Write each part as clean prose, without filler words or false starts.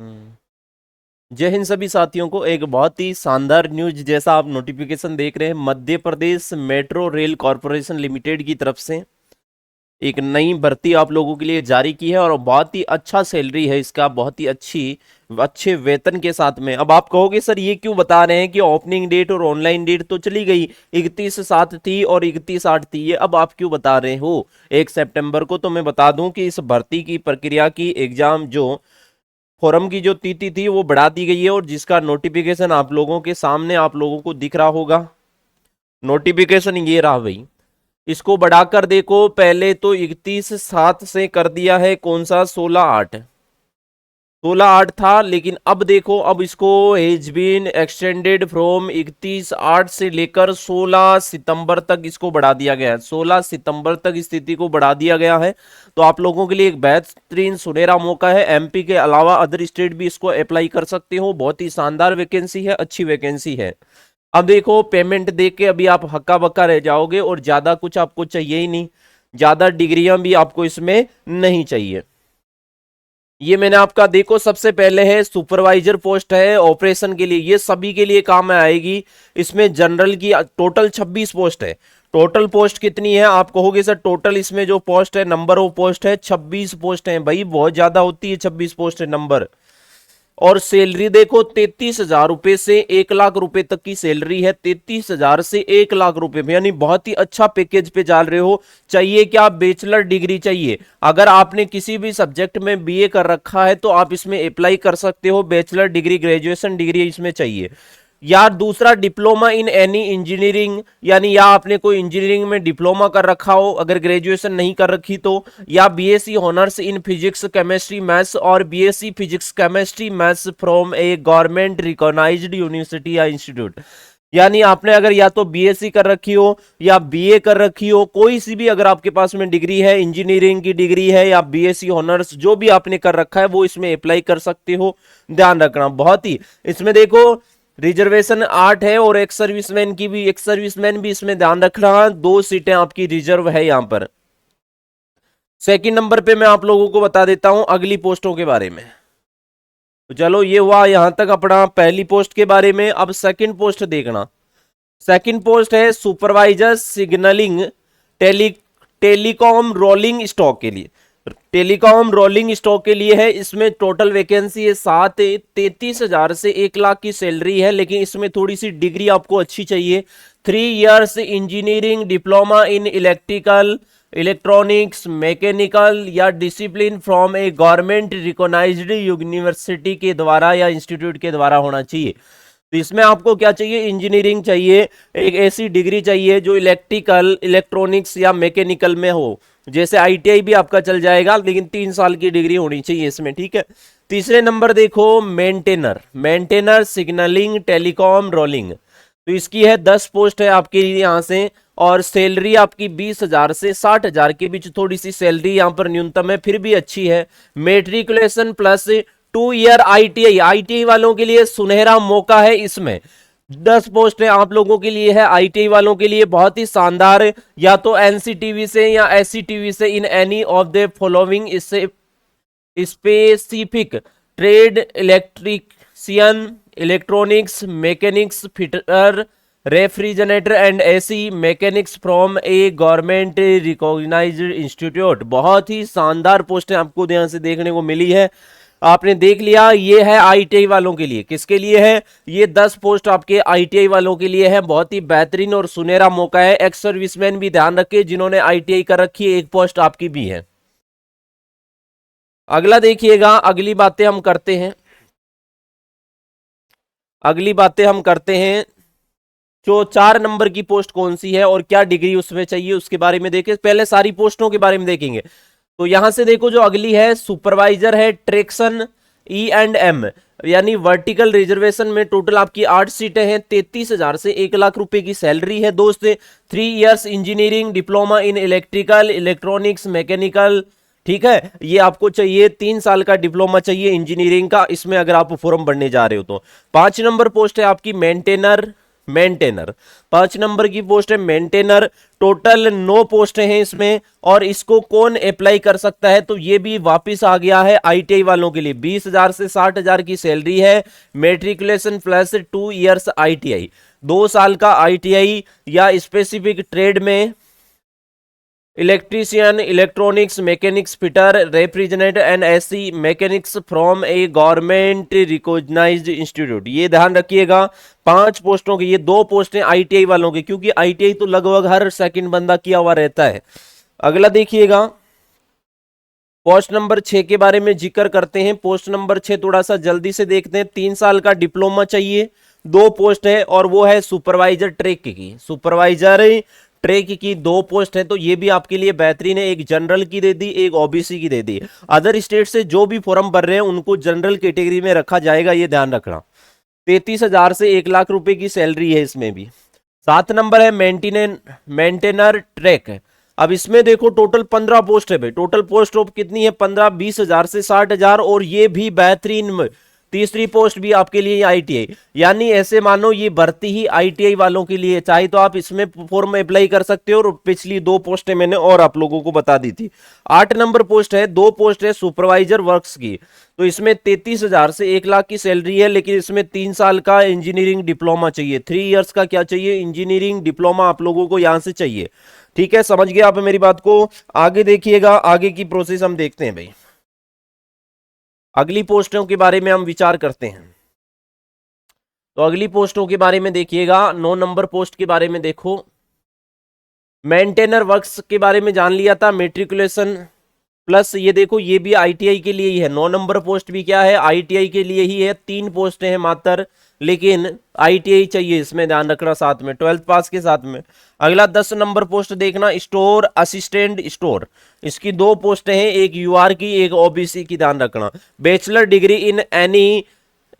हम्म। जय हिंद सभी साथियों को। एक बहुत ही शानदार न्यूज, जैसा आप नोटिफिकेशन देख रहे हैं, Madhya Pradesh metro rail corporation limited की तरफ से एक नई भर्ती आप लोगों के लिए जारी की है और बहुत ही अच्छा सैलरी है इसका, बहुत ही अच्छे वेतन के साथ में। अब आप कहोगे सर ये क्यों बता रहे हैं कि ओपनिंग डेट और ऑनलाइन डेट तो चली गई, 31/7 थी और 31/8 थी, ये अब आप क्यों बता रहे हो 1 सितंबर को? तो मैं बता दूं कि इस भर्ती की प्रक्रिया की एग्जाम जो फोरम की जो तिथि थी वो बढ़ा दी गई है, और जिसका नोटिफिकेशन आप लोगों के सामने आप लोगों को दिख रहा होगा। नोटिफिकेशन ये रहा भाई। इसको बढ़ाकर देखो, पहले तो 31/7 से कर दिया है, कौन सा, 16/8। 16/8 था, लेकिन अब देखो, अब इसको हैज बीन एक्सटेंडेड फ्रॉम 31/8 से लेकर 16 सितंबर तक इसको बढ़ा दिया गया है। 16 सितंबर तक इस तिथि को बढ़ा दिया गया है। तो आप लोगों के लिए एक बेहतरीन सुनहरा मौका है। एमपी के अलावा अदर स्टेट भी इसको अप्लाई कर सकते हो। बहुत ही शानदार वैकेंसी है, अच्छी वैकेंसी है। अब देखो, पेमेंट देख के अभी आप हक्का बक्का रह जाओगे, और ज्यादा कुछ आपको चाहिए ही नहीं, ज्यादा डिग्रियां भी आपको इसमें नहीं चाहिए। ये मैंने आपका देखो, सबसे पहले है सुपरवाइजर पोस्ट है ऑपरेशन के लिए, ये सभी के लिए काम में आएगी। इसमें जनरल की टोटल 26 पोस्ट है। टोटल पोस्ट कितनी है आप कहोगे सर? टोटल इसमें जो पोस्ट है, नंबर ऑफ पोस्ट है 26 पोस्ट है भाई, बहुत ज्यादा होती है 26 पोस्ट है नंबर। और सैलरी देखो, 33,000 रुपए से 1 लाख रुपए तक की सैलरी है। 33,000 से 1 लाख रुपए, यानी बहुत ही अच्छा पैकेज पे जा रहे हो। चाहिए क्या? बैचलर डिग्री चाहिए। अगर आपने किसी भी सब्जेक्ट में बीए कर रखा है तो आप इसमें अप्लाई कर सकते हो। बैचलर डिग्री, ग्रेजुएशन डिग्री इसमें चाहिए। या दूसरा, डिप्लोमा इन एनी इंजीनियरिंग, यानी या आपने कोई इंजीनियरिंग में डिप्लोमा कर रखा हो अगर ग्रेजुएशन नहीं कर रखी तो, या BSc honours in physics chemistry maths और BSc physics chemistry maths from a government recognised university या इंस्टीट्यूट। यानी आपने अगर या तो बीएससी कर रखी हो या बीए कर रखी हो, कोई सी भी अगर आपके पास में डिग्री है, इंजीनियरिंग की डिग्री है या बीएससी ऑनर्स जो भी आपने कर रखा है, वो इसमें अप्लाई कर सकते हो। ध्यान रखना बहुत ही। इसमें देखो, रिजर्वेशन 8 है, और एक सर्विसमैन भी इसमें ध्यान रखना, 2 सीटें आपकी रिजर्व है यहां पर। सेकंड नंबर पे मैं आप लोगों को बता देता हूं अगली पोस्टों के बारे में। तो चलो, ये हुआ यहां तक अपना पहली पोस्ट के बारे में। अब सेकंड पोस्ट देखना। सेकंड पोस्ट है supervisor signalling tele telecom rolling stock के लिए। टेलीकॉम रोलिंग स्टॉक के लिए है। इसमें टोटल वैकेंसी है 7 है। 33,000 से 1 लाख की सैलरी है, लेकिन इसमें थोड़ी सी डिग्री आपको अच्छी चाहिए। 3 years engineering diploma in electrical, electronics, mechanical या discipline from a government recognised university के द्वारा या इंस्टीट्यूट के द्वारा होना चाहिए। तो इसमें आपको क्या चाहिए? इंजीनियरिंग चाहिए, एक ऐसी डिग्री चाहिए जो इलेक्ट्रिकल, इलेक्ट्रॉनिक्स या मैकेनिकल में हो। जैसे आईटीआई भी आपका चल जाएगा, लेकिन 3 साल की डिग्री होनी चाहिए इसमें, ठीक है। तीसरे नंबर देखो, मेंटेनर सिग्नलिंग टेलीकॉम रोलिंग। तो इसकी है 10 पोस्ट है आपके लिए यहां से, और सैलरी आपकी 20,000 से 60,000 के बीच थोड़ी सी सैलरी यहां पर न्यूनतम है, फिर भी अच्छी है। मेट्रिकुलेशन प्लस 2 ईयर आईटीआई वालों के लिए सुनहरा मौका है इसमें। 10 पोस्ट है आप लोगों के लिए, है आईटीआई वालों के लिए, बहुत ही शानदार। या तो एनसीटीवी से या एससीटीवी से, in any of the following इससे specific trade, electrician, electronics, mechanics, fitter, refrigerator and AC mechanics from a government recognised institute. बहुत ही शानदार पोस्टें आपको यहाँ से देखने को मिली है। आपने देख लिया, ये है आईटीआई वालों के लिए। किसके लिए है? ये 10 पोस्ट आपके आईटीआई वालों के लिए है। बहुत ही बेहतरीन और सुनहरा मौका है। एक्स सर्विसमैन भी ध्यान रखे जिन्होंने आईटीआई कर रखी है, एक पोस्ट आपकी भी है। अगला देखिएगा, अगली बातें हम करते हैं। जो 4 नंबर की पोस्ट कौन सी है और क्या डिग्री उसमें चाहिए उसके बारे में देखें। पहले सारी पोस्टों के बारे में देखेंगे। तो यहां से देखो, जो अगली है सुपरवाइजर है ट्रेक्शन E&M, यानी वर्टिकल रिजर्वेशन में टोटल आपकी 8 सीटें हैं। 33,000 से 1 लाख रुपए की सैलरी है दोस्त। 3 years engineering diploma in electrical, electronics, mechanical, ठीक है, ये आपको चाहिए। 3 साल का डिप्लोमा चाहिए इंजीनियरिंग का, इसमें अगर आप फॉर्म भरने जा रहे हो तो। 5 नंबर पोस्ट है आपकी मेंटेनर मेंटेनर। 5 नंबर की पोस्ट है मेंटेनर। टोटल 9 पोस्टें हैं इसमें, और इसको कौन अप्लाई कर सकता है, तो ये भी वापस आ गया है आईटीआई वालों के लिए। 20,000 से 60,000 की सैलरी है, मेट्रिकुलेशन प्लस 2 इयर्स आईटीआई, 2 साल का आईटीआई या स्पेसिफिक ट्रेड में electrician, electronics, mechanics, fitter, refrigerator and AC mechanics from a government recognised institute. ये ध्यान रखिएगा, 5 पोस्टों की, ये 2 पोस्टें आईटीआई वालों की, क्योंकि आईटीआई तो लगभग हर सेकंड बंदा किया हुआ रहता है। अगला देखिएगा, पोस्ट नंबर 6 के बारे में जिक्र करते हैं। पोस्ट नंबर 6 थोड़ा सा जल्दी से देखते हैं। 3 साल का डिप्लोमा चाहिए, 2 पोस्ट है, और वो है सुपरवाइजर ट्रैक की। सुपरवाइजर ट्रैक की 2 पोस्ट है, तो ये भी आपके लिए बेहतरीन है। एक जनरल की दे दी, एक ओबीसी की दे दी। अदर स्टेट से जो भी फॉर्म भर रहे हैं उनको जनरल कैटेगरी में रखा जाएगा, ये ध्यान रखना। 33,000 से 1 लाख रुपए की सैलरी है इसमें भी। 7 नंबर है मेंटेनर ट्रैक। अब इसमें देखो टोटल 15 पोस्ट है भाई। टोटल पोस्ट ऑफ कितनी है, 15, 20,000 से 60,000, और ये भी बेहतरीन तीसरी पोस्ट भी आपके लिए आईटीआई। यानी ऐसे मानो ये भर्ती ही आईटीआई वालों के लिए, चाहे तो आप इसमें फॉर्म अप्लाई कर सकते हो। और पिछली 2 पोस्टें मैंने और आप लोगों को बता दी थी। 8 नंबर पोस्ट है, 2 पोस्ट है सुपरवाइजर वर्क्स की। तो इसमें 33,000 से 1 लाख की सैलरी है, लेकिन इसमें 3 साल का इंजीनियरिंग डिप्लोमा चाहिए। 3 इयर्स का क्या चाहिए, इंजीनियरिंग डिप्लोमा आप लोगों को यहां से चाहिए। ठीक है, समझ गए आप मेरी बात को। आगे देखिएगा, आगे की प्रोसेस हम देखते हैं भाई। अगली पोस्टों के बारे में हम विचार करते हैं। तो अगली पोस्टों के बारे में देखिएगा, 9 नंबर पोस्ट के बारे में देखो। मेंटेनर वर्क्स के बारे में जान लिया था, मेट्रिकुलेशन प्लस, ये देखो ये भी आईटीआई के लिए ही है। 9 नंबर पोस्ट भी क्या है, आईटीआई के लिए ही है। 3 पोस्टें हैं मात्र, लेकिन आईटीआई चाहिए इसमें, ध्यान रखना साथ में, 12th पास के साथ में। अगला 10 नंबर पोस्ट देखना, स्टोर असिस्टेंट स्टोर। इसकी 2 पोस्टें हैं, एक यूआर की, एक ओबीसी की, ध्यान रखना। Bachelor degree in any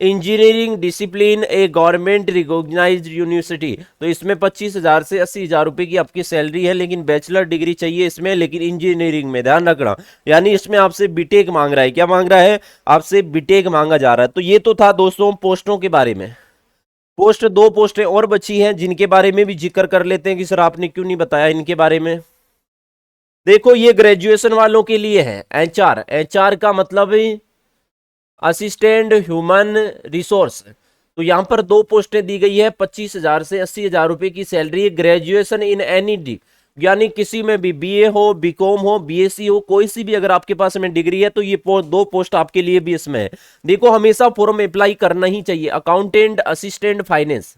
engineering discipline a government recognised university. तो इसमें 25,000 से 80,000 रुपए की आपकी सैलरी है, लेकिन बैचलर डिग्री चाहिए इसमें, लेकिन इंजीनियरिंग में, ध्यान रखना। यानी इसमें आपसे बीटेक मांग रहा है। क्या मांग रहा है, आपसे बीटेक मांगा जा रहा है। तो ये तो था दोस्तों पोस्टों के बारे में। पोस्ट 2 पोस्टें और बची हैं, जिनके बारे में भी जिक्र कर लेते हैं कि सर आपने क्यों नहीं बताया इनके बारे में। देखो ये ग्रेजुएशन वालों के लिए है, एचआर। एचआर का मतलब असिस्टेंट ह्यूमन रिसोर्स। तो यहां पर 2 पोस्टें दी गई है, 25,000 से 80,000 रुपए की salary. Graduation in any D, यानी किसी में भी, बीए हो, बीकॉम हो, बीएससी हो, कोई सी भी अगर आपके पास में डिग्री है, तो ये 2 पोस्ट आपके लिए भी इसमें है। देखो हमेशा फॉर्म अप्लाई करना ही चाहिए। Accountant assistant finance,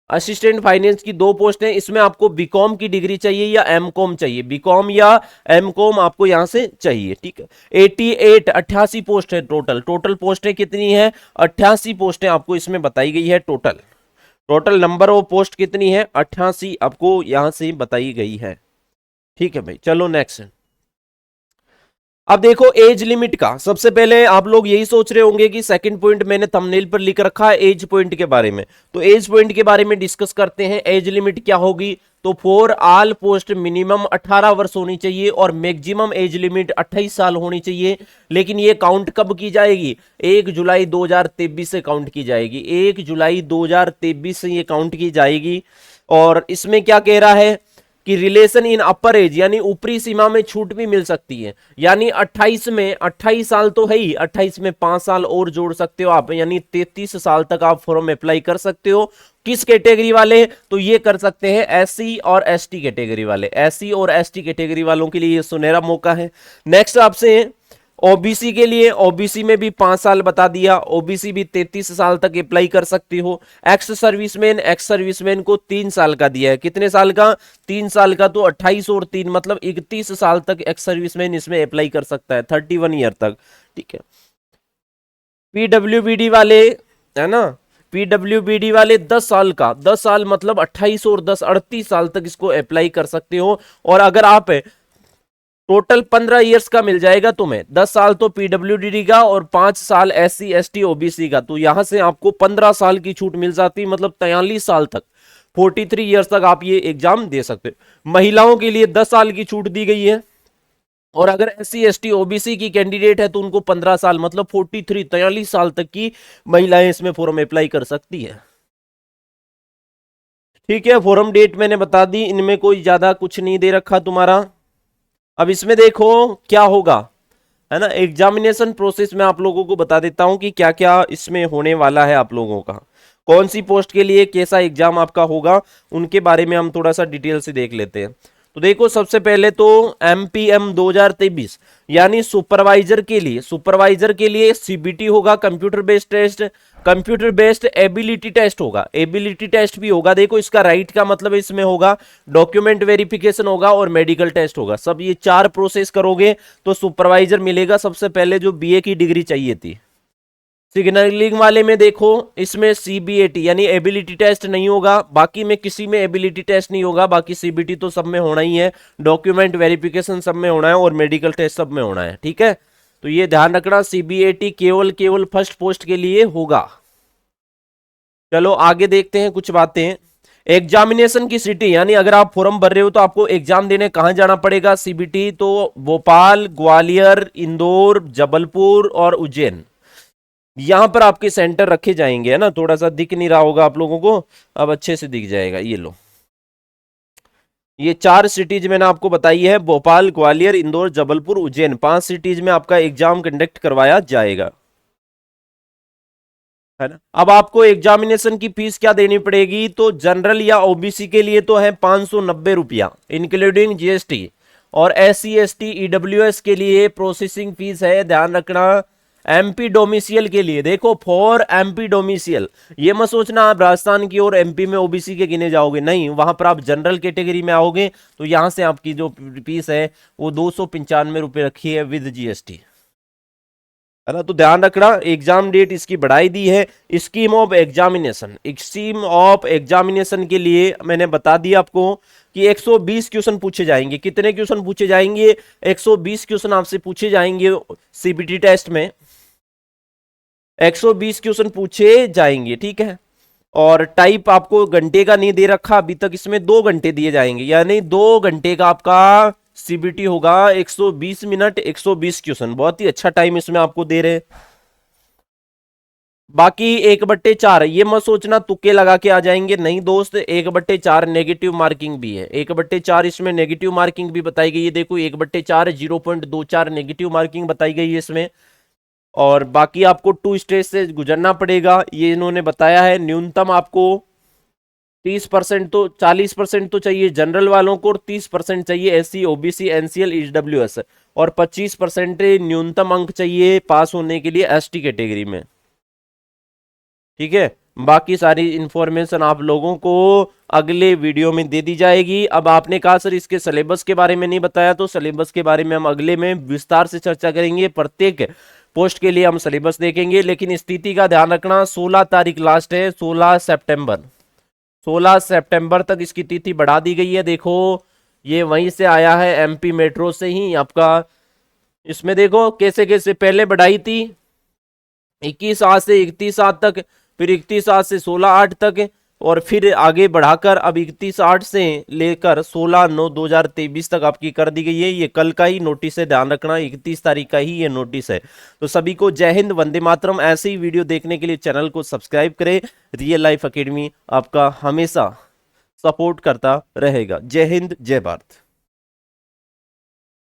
assistant finance की 2 पोस्ट हैं। इसमें आपको बीकॉम की डिग्री चाहिए या एमकॉम चाहिए, बीकॉम या एमकॉम आपको यहां से चाहिए। ठीक है, 88 पोस्ट है टोटल। टोटल पोस्टें कितनी है, 88 पोस्टें आपको इसमें बताई गई है। Total total number of post कितनी है, 88 आपको यहां से बताई गई है। ठीक है भाई, चलो नेक्स्ट। अब देखो एज लिमिट का, सबसे पहले आप लोग यही सोच रहे होंगे कि सेकंड पॉइंट मैंने थंबनेल पर लिख रखा है एज पॉइंट के बारे में। तो एज पॉइंट के बारे में डिस्कस करते हैं। एज लिमिट क्या होगी, तो फॉर ऑल पोस्ट मिनिमम 18 वर्ष होनी चाहिए और मैक्सिमम एज लिमिट 28 साल होनी चाहिए। लेकिन ये काउंट कब की जाएगी, 1 जुलाई 2023 से काउंट की जाएगी। 1 जुलाई 2023 से ये काउंट की जाएगी। और इसमें क्या कह रहा है कि रिलेशन इन अपर एज, यानी ऊपरी सीमा में छूट भी मिल सकती है। यानी 28 में, 28 साल तो है ही, 28 में 5 साल और जोड़ सकते हो आप, यानी 33 साल तक आप फॉर्म अप्लाई कर सकते हो। किस कैटेगरी वाले, तो ये कर सकते हैं एससी और एसटी कैटेगरी वाले। एससी और एसटी कैटेगरी वालों के लिए ये सुनहरा मौका है। नेक्स्ट आपसे ओबीसी के लिए, ओबीसी में भी 5 साल बता दिया, ओबीसी भी 33 साल तक अप्लाई कर सकती हो। एक्स सर्विसमैन को 3 साल का दिया है। कितने साल का, 3 साल का। तो 28 और 3 मतलब 31 साल तक एक्स सर्विसमैन इसमें अप्लाई कर सकता है, 31 ईयर तक। ठीक है, पीडब्ल्यूबीडी वाले, है ना, पीडब्ल्यूबीडी वाले 10 साल का, 10 साल मतलब 28 और 10 38 साल तक इसको अप्लाई कर सकते हो। और अगर आप टोटल 15 इयर्स का मिल जाएगा तुम्हें, 10 साल तो पीडब्ल्यूडी का और 5 साल एससी एसटी ओबीसी का। तो यहां से आपको 15 साल की छूट मिल जाती, मतलब 43 साल तक, 43 इयर्स तक आप ये एग्जाम दे सकते हो। महिलाओं के लिए 10 साल की छूट दी गई है। और अगर एससी एसटी ओबीसी की कैंडिडेट है तो उनको 15 साल, मतलब 43 साल तक की महिलाएं इसमें फॉर्म अप्लाई कर सकती है। ठीक है, फोरम डेट मैंने बता दी, इनमें कोई ज्यादा कुछ नहीं दे रखा तुम्हारा। अब इसमें देखो क्या होगा, है ना। एग्जामिनेशन प्रोसेस में आप लोगों को बता देता हूं कि क्या क्या इसमें होने वाला है आप लोगों का, कौन सी पोस्ट के लिए कैसा एग्जाम आपका होगा, उनके बारे में हम थोड़ा सा डिटेल से देख लेते हैं। तो देखो सबसे पहले तो एमपीएम 2023 यानी सुपरवाइजर के लिए सीबीटी होगा, computer based test, computer based ability test होगा, एबिलिटी टेस्ट भी होगा। देखो इसका राइट का मतलब इसमें होगा, डॉक्यूमेंट वेरिफिकेशन होगा और मेडिकल टेस्ट होगा। सब ये 4 प्रोसेस करोगे तो सुपरवाइजर मिलेगा। सबसे पहले जो बीए की डिग्री चाहिए थी। सिग्नलिंग वाले में देखो इसमें सीबीएटी यानी एबिलिटी टेस्ट नहीं होगा, बाकी में किसी में एबिलिटी टेस्ट नहीं होगा, बाकी सीबीटी तो सब में होना ही है, डॉक्यूमेंट वेरिफिकेशन सब में होना है और मेडिकल टेस्ट सब में होना है। ठीक है, तो ये ध्यान रखना, सीबीएटी केवल फर्स्ट पोस्ट के लिए होगा। चलो आगे देखते हैं कुछ बातें। एग्जामिनेशन की सिटी यानी अगर आप फॉर्म भर रहे हो तो आपको एग्जाम देने कहां जाना पड़ेगा सीबीटी, तो भोपाल, ग्वालियर, इंदौर, जबलपुर और उज्जैन, यहां पर आपके सेंटर रखे जाएंगे, है ना। थोड़ा सा दिख नहीं रहा होगा आप लोगों को, अब अच्छे से दिख जाएगा। ये लो, ये 4 सिटीज मैंने आपको बताई है, भोपाल, ग्वालियर, इंदौर, जबलपुर, उज्जैन, 5 सिटीज में आपका एग्जाम कंडक्ट करवाया जाएगा, है ना। अब आपको एग्जामिनेशन की फीस क्या देनी पड़ेगी, तो जनरल या ओबीसी के लिए तो है 590 रुपया इंक्लूडिंग जीएसटी, और SC ST EWS के लिए प्रोसेसिंग फीस है, ध्यान रखना। एमपी डोमिसियल के लिए देखो, फॉर एमपी डोमिसियल, ये मत सोचना आप राजस्थान की और एमपी में ओबीसी के गिने जाओगे, नहीं, वहां पर आप जनरल कैटेगरी में आओगे तो यहां से आपकी जो फीस है वो 295 रुपये रखी है विद जीएसटी, है ना। तो ध्यान रखना, एग्जाम डेट इसकी बढ़ाई दी है। स्कीम ऑफ एग्जामिनेशन के लिए मैंने बता दिया आपको कि 120 क्वेश्चन पूछे जाएंगे। कितने क्वेश्चन पूछे जाएंगे, 120 क्वेश्चन आपसे पूछे जाएंगे सीबीटी टेस्ट में, 120 क्वेश्चन पूछे जाएंगे, ठीक है। और टाइप आपको घंटे का नहीं दे रखा अभी तक, इसमें 2 घंटे दिए जाएंगे, यानी 2 घंटे का आपका सीबीटी होगा, 120 मिनट 120 क्वेश्चन, बहुत ही अच्छा टाइम इसमें आपको दे रहे। बाकी 1/4, ये मत सोचना तुक्के लगा के आ जाएंगे, नहीं दोस्त, 1/4 नेगेटिव मार्किंग भी है, 1/4 इसमें नेगेटिव मार्किंग भी बताई गई है। देखो 1/4 0.24 नेगेटिव मार्किंग बताई गई है इसमें। और बाकी आपको 2 स्टेज से गुजरना पड़ेगा, ये इन्होंने बताया है। न्यूनतम आपको 30% तो 40% तो चाहिए जनरल वालों को, और 30% चाहिए SC OBC NCL EWS, और 25% न्यूनतम अंक चाहिए पास होने के लिए ST कैटेगरी में, ठीक है। बाकी सारी इंफॉर्मेशन आप लोगों को अगले वीडियो में दे दी जाएगी। अब आपने कहा सर इसके सिलेबस के बारे में नहीं बताया, तो सिलेबस के बारे में हम अगले में विस्तार से चर्चा करेंगे, प्रत्येक पोस्ट के लिए हम सिलेबस देखेंगे। लेकिन स्थिति का ध्यान रखना, 16 तारीख लास्ट है, 16 सितंबर तक इसकी तिथि बढ़ा दी गई है। देखो ये वहीं से आया है, MP मेट्रो से ही आपका। इसमें देखो कैसे कैसे पहले बढ़ाई थी 21/8 से 31/8 तक, फिर 31/8 से 16/8 तक, और फिर आगे बढ़ाकर अब 31/8 से लेकर 16/9/2023 तक आपकी कर दी गई है। ये कल का ही नोटिस है, ध्यान रखना, 31 तारीख का ही ये नोटिस है। तो सभी को जय हिंद, वंदे मातरम। ऐसे ही वीडियो देखने के लिए चैनल को सब्सक्राइब करें। रियल लाइफ एकेडमी आपका हमेशा सपोर्ट करता रहेगा। जय हिंद, जय भारत।